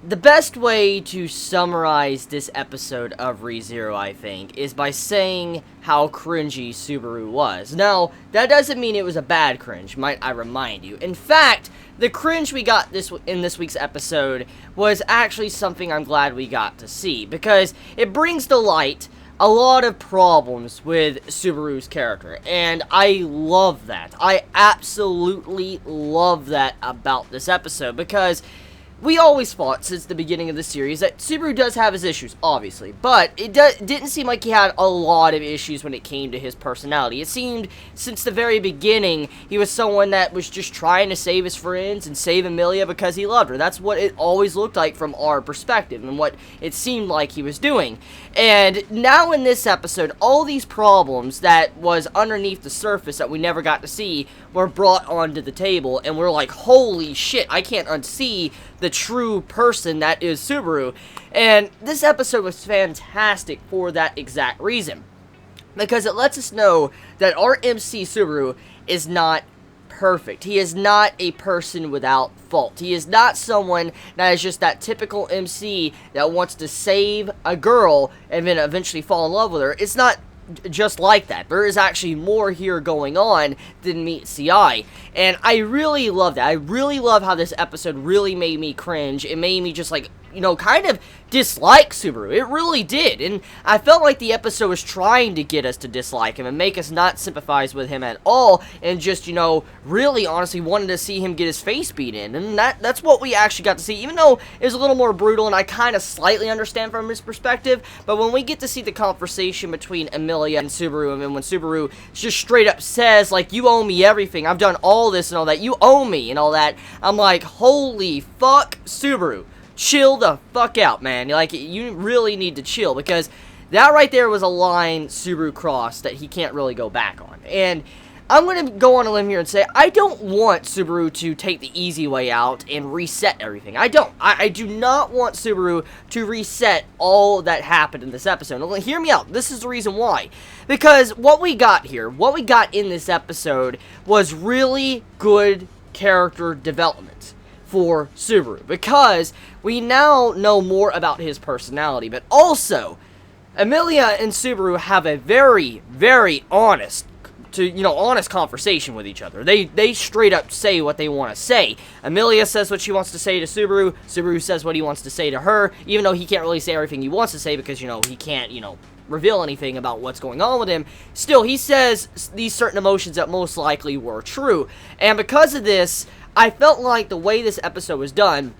The best way to summarize this episode of ReZero, I think, is by saying how cringy Subaru was. Now, that doesn't mean it was a bad cringe, might I remind you. In fact, the cringe we got in this week's episode was actually something I'm glad we got to see, because it brings to light a lot of problems with Subaru's character, and I love that. I absolutely love that about this episode, because we always thought, since the beginning of the series, that Subaru does have his issues, obviously, but it didn't seem like he had a lot of issues when it came to his personality. It seemed, since the very beginning, he was someone that was just trying to save his friends and save Emilia because he loved her. That's what it always looked like from our perspective, and what it seemed like he was doing. And now in this episode, all these problems that was underneath the surface that we never got to see were brought onto the table, and we're like, holy shit, I can't unsee the true person that is Subaru. And this episode was fantastic for that exact reason, because it lets us know that our MC Subaru is not perfect. He is not a person without fault. He is not someone that is just that typical MC that wants to save a girl and then eventually fall in love with her. It's not just like that. There is actually more here going on than meets the eye, and I really love that. I really love how this episode really made me cringe. It made me just, like, you know, kind of dislike Subaru. It really did, and I felt like the episode was trying to get us to dislike him and make us not sympathize with him at all, and just, you know, really honestly wanted to see him get his face beat in, and that's what we actually got to see, even though it was a little more brutal, and I kind of slightly understand from his perspective. But when we get to see the conversation between Emilia and Subaru, and then when Subaru just straight up says, like, you owe me everything, I've done all this and all that, you owe me and all that, I'm like, holy fuck, Subaru. Chill the fuck out, man. Like, you really need to chill, because that right there was a line Subaru crossed that he can't really go back on. And I'm going to go on a limb here and say, I don't want Subaru to take the easy way out and reset everything. I don't. I do not want Subaru to reset all that happened in this episode. Now, hear me out. This is the reason why. Because what we got here, what we got in this episode, was really good character development for Subaru, because we now know more about his personality, but also Emilia and Subaru have a very, very honest conversation with each other. They straight up say what they want to say. Emilia says what she wants to say to Subaru. Subaru says what he wants to say to her, even though he can't really say everything he wants to say because, you know, he can't, you know, reveal anything about what's going on with him. Still, he says these certain emotions that most likely were true. And because of this, I felt like the way this episode was done,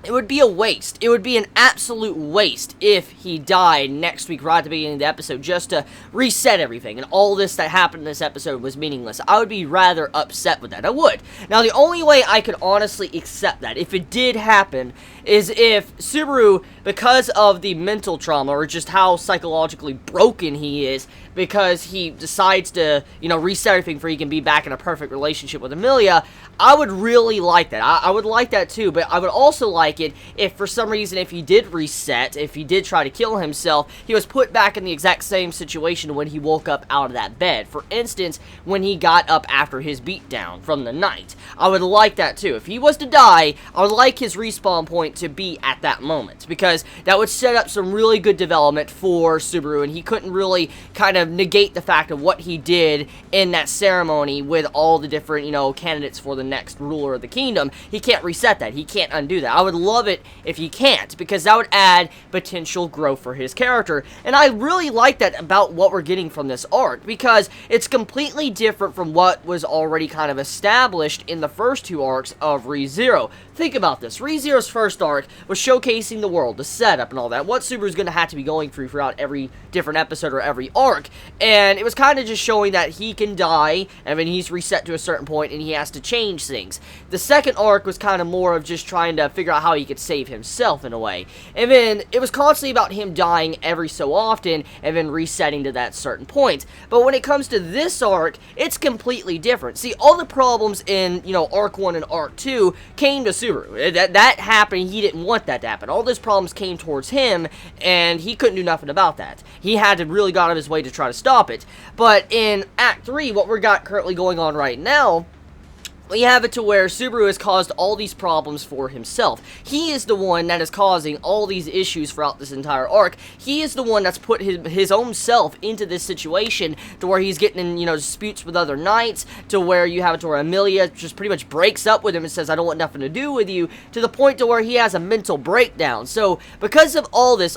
it would be a waste. It would be an absolute waste if he died next week right at the beginning of the episode just to reset everything, and all this that happened in this episode was meaningless. I would be rather upset with that. I would. Now, the only way I could honestly accept that, if it did happen, is if Subaru, because of the mental trauma, or just how psychologically broken he is, because he decides to, you know, reset everything for he can be back in a perfect relationship with Emilia, I would really like that. I would like that too, but I would also like it if for some reason, if he did reset, if he did try to kill himself, he was put back in the exact same situation when he woke up out of that bed. For instance, when he got up after his beatdown from the night. I would like that too. If he was to die, I would like his respawn point to be at that moment, because that would set up some really good development for Subaru, and he couldn't really kind of negate the fact of what he did in that ceremony with all the different, you know, candidates for the next ruler of the kingdom. He can't reset that. He can't undo that. I would love it if he can't, because that would add potential growth for his character. And I really like that about what we're getting from this arc, because it's completely different from what was already kind of established in the first two arcs of ReZero. Think about this. ReZero's first arc was showcasing the world, the setup and all that, what Subaru's going to have to be going through throughout every different episode or every arc, and it was kind of just showing that he can die, and then he's reset to a certain point, and he has to change things. The second arc was kind of more of just trying to figure out how he could save himself in a way, and then it was constantly about him dying every so often, and then resetting to that certain point. But when it comes to this arc, it's completely different. See, all the problems in, you know, arc 1 and arc 2 came to Subaru. That happened, he didn't want that to happen. All those problems came towards him, and he couldn't do nothing about that. He had to really go out of his way to try to stop it. But in Act 3, what we got currently going on right now, we have it to where Subaru has caused all these problems for himself. He is the one that is causing all these issues throughout this entire arc. He is the one that's put his own self into this situation to where he's getting in, disputes with other knights, to where you have it to where Amelia just pretty much breaks up with him and says, I don't want nothing to do with you, to the point to where he has a mental breakdown. So, because of all this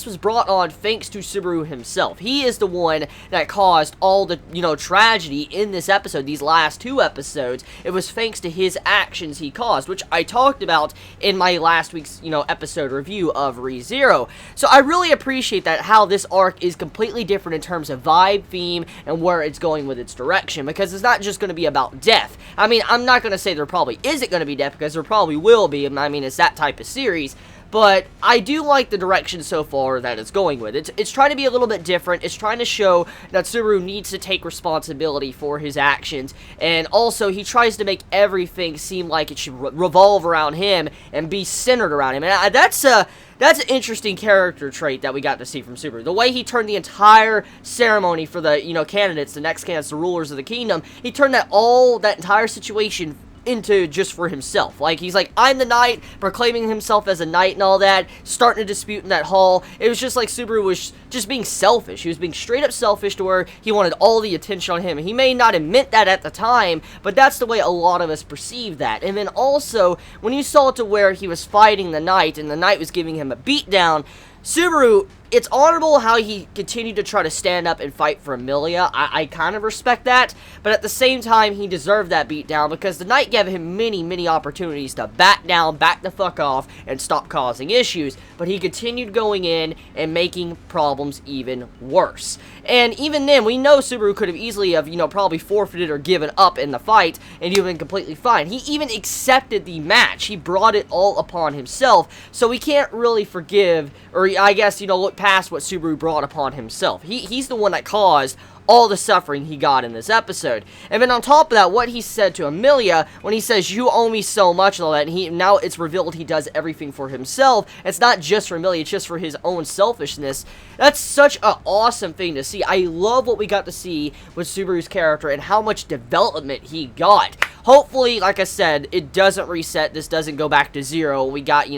was brought on thanks to Subaru himself. He is the one that caused all the, tragedy in this episode, these last 2 episodes. It was thanks to his actions he caused, which I talked about in my last week's, episode review of ReZero. So I really appreciate that, how this arc is completely different in terms of vibe, theme, and where it's going with its direction, because it's not just going to be about death. I mean, I'm not going to say there probably isn't going to be death, because there probably will be. I mean, it's that type of series. But I do like the direction so far that it's going with. It's trying to be a little bit different. It's trying to show that Subaru needs to take responsibility for his actions. And also, he tries to make everything seem like it should revolve around him and be centered around him. And that's an interesting character trait that we got to see from Subaru. The way he turned the entire ceremony for the, candidates, the next candidates, the rulers of the kingdom, he turned that entire situation into just for himself. Like, he's like, I'm the knight, proclaiming himself as a knight and all that, starting a dispute in that hall. It was just like Subaru was just being selfish. He was being straight up selfish to where he wanted all the attention on him. He may not have meant that at the time, but that's the way a lot of us perceive that. And then also, when you saw it to where he was fighting the knight, and the knight was giving him a beatdown, Subaru, it's honorable how he continued to try to stand up and fight for Amelia. I kind of respect that, but at the same time, he deserved that beatdown because the knight gave him many, many opportunities to back down, back the fuck off, and stop causing issues, but he continued going in and making problems even worse. And even then, we know Subaru could have easily have, probably forfeited or given up in the fight, and he would have been completely fine. He even accepted the match. He brought it all upon himself, so we can't really forgive, or I guess, look past what Subaru brought upon himself. He's the one that caused all the suffering he got in this episode. And then on top of that, what he said to Amelia, when he says, you owe me so much and all that, and now it's revealed he does everything for himself. It's not just for Amelia, it's just for his own selfishness. That's such an awesome thing to see. I love what we got to see with Subaru's character and how much development he got. Hopefully, like I said, it doesn't reset, this doesn't go back to zero, we got,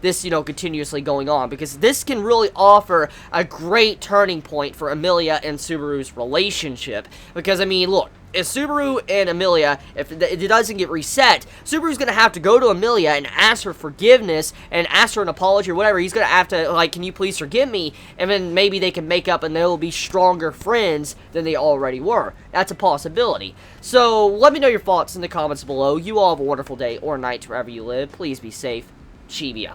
this, continuously going on, because this can really offer a great turning point for Amelia and Subaru's relationship, because, I mean, look, if Subaru and Amelia, if it doesn't get reset, Subaru's going to have to go to Amelia and ask her forgiveness and ask her an apology or whatever. He's going to have to, like, can you please forgive me? And then maybe they can make up and they'll be stronger friends than they already were. That's a possibility. So, let me know your thoughts in the comments below. You all have a wonderful day or night wherever you live. Please be safe. Chibi out.